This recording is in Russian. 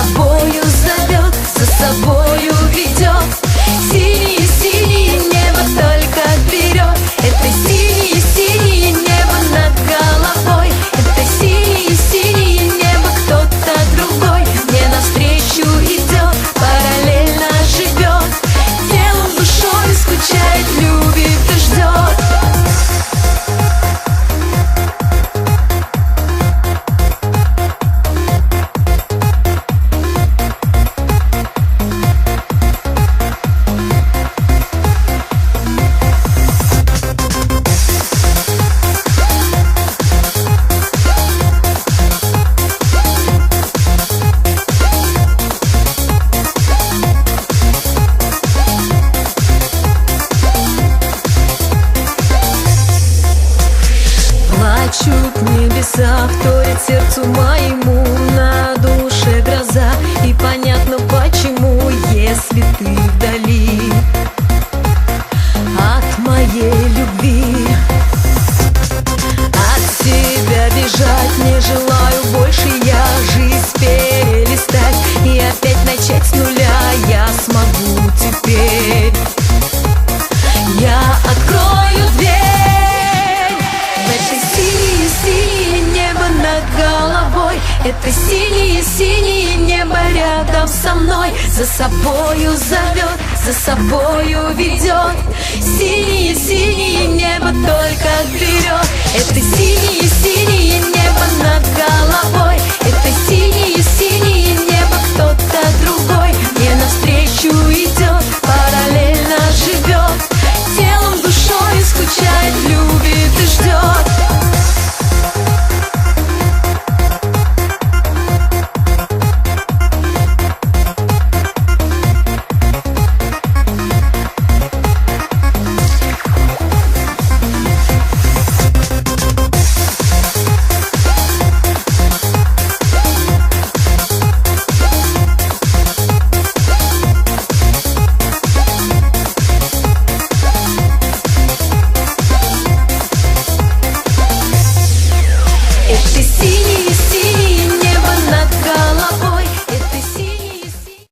собою зовет, за собою ведет. Синее-синее небо только вперед. Это синее-синее небо над головой. Это синее-синее небо кто-то другой мне навстречу идет, параллельно живет. Телом, душой скучает, любит и ждет. Плачут небеса, вторят сердцу моему, на душе гроза. И понятно почему, если ты вдали от моей любви. От тебя бежать не желаю больше я, жизнь перелистать и опять начать с нуля я смогу теперь. Я открою дверь. Синее небо над головой. Это синее-синее небо рядом со мной. За собою зовет, за собою ведет. Синее-синее небо только вперед. Это синее-синее небо над головой. Это синее-синее